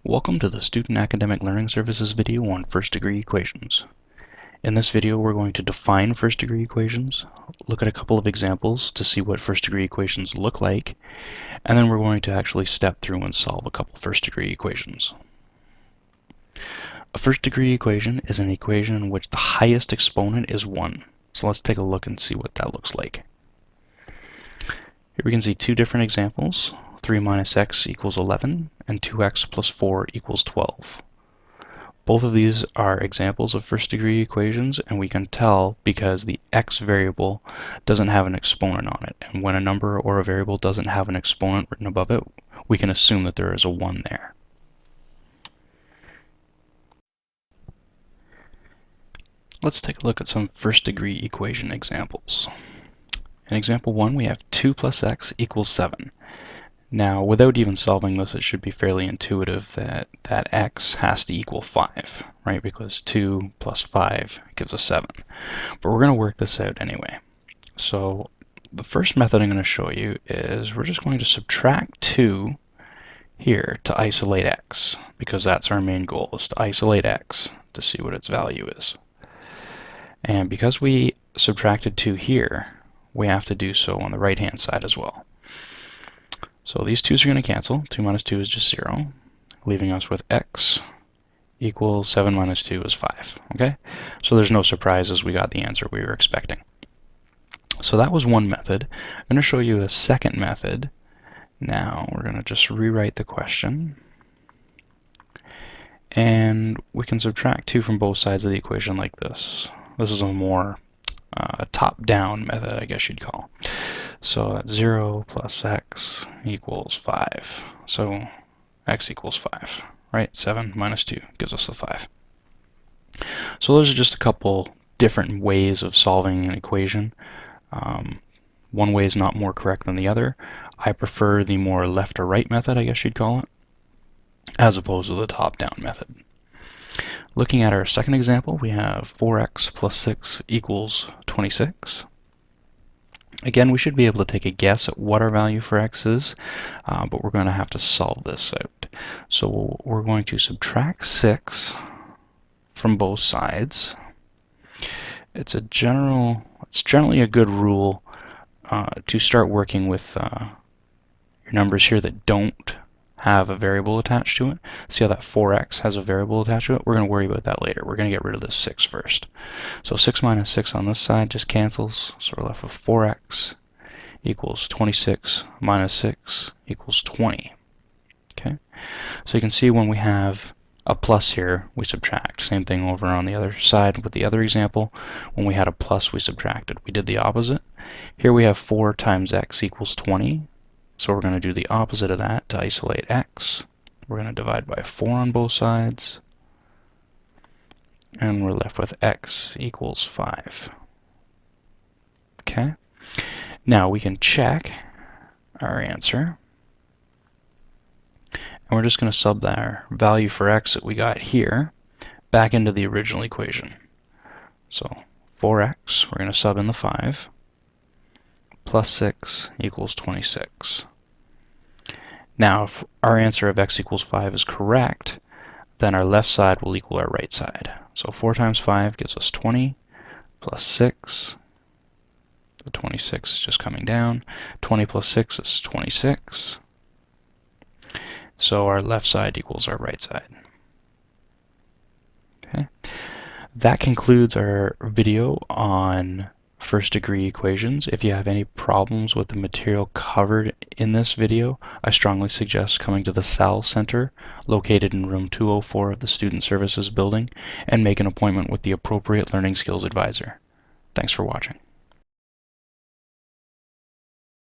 Welcome to the Student Academic Learning Services video on first-degree equations. In this video, we're going to define first-degree equations, look at a couple of examples to see what first-degree equations look like, and then we're going to actually step through and solve a couple first-degree equations. A first-degree equation is an equation in which the highest exponent is 1. So let's take a look and see what that looks like. Here we can see two different examples. 3 minus x equals 11, and 2x plus 4 equals 12. Both of these are examples of first-degree equations, and we can tell because the x variable doesn't have an exponent on it. And when a number or a variable doesn't have an exponent written above it, we can assume that there is a 1 there. Let's take a look at some first-degree equation examples. In example 1, we have 2 plus x equals 7. Now, without even solving this, it should be fairly intuitive that x has to equal 5, right? Because 2 plus 5 gives us 7. But we're going to work this out anyway. So the first method I'm going to show you is we're just going to subtract 2 here to isolate x, because that's our main goal, is to isolate x to see what its value is. And because we subtracted 2 here, we have to do so on the right-hand side as well. So these 2's are going to cancel. 2 minus 2 is just 0, leaving us with x equals 7 minus 2 is 5. Okay? So there's no surprises. We got the answer we were expecting. So that was one method. I'm going to show you a second method. Now we're going to just rewrite the question. And we can subtract 2 from both sides of the equation like this. This is a more top-down method, I guess you'd call. So that's 0 plus x equals 5. So x equals 5, right? 7 minus 2 gives us the 5. So those are just a couple different ways of solving an equation. One way is not more correct than the other. I prefer the more left or right method, I guess you'd call it, as opposed to the top-down method. Looking at our second example, we have 4x plus 6 equals 26. Again, we should be able to take a guess at what our value for x is, but we're going to have to solve this out. So we're going to subtract 6 from both sides. It's generally a good rule to start working with your numbers here that don't have a variable attached to it. See how that 4x has a variable attached to it? We're going to worry about that later. We're going to get rid of this 6 first. So 6 minus 6 on this side just cancels. So we're left with 4x equals 26 minus 6 equals 20. Okay? So you can see when we have a plus here, we subtract. Same thing over on the other side with the other example. When we had a plus, we subtracted. We did the opposite. Here we have 4 times x equals 20. So we're going to do the opposite of that to isolate x. We're going to divide by 4 on both sides. And we're left with x equals 5. Okay? Now we can check our answer. And we're just going to sub our value for x that we got here back into the original equation. So 4x, we're going to sub in the 5. Plus 6 equals 26. Now, if our answer of x equals 5 is correct, then our left side will equal our right side. So 4 times 5 gives us 20, plus 6. The 26 is just coming down. 20 plus 6 is 26. So our left side equals our right side. Okay. That concludes our video on first-degree equations. If you have any problems with the material covered in this video, I strongly suggest coming to the SAL Center located in room 204 of the Student Services building and make an appointment with the appropriate learning skills advisor. Thanks for watching.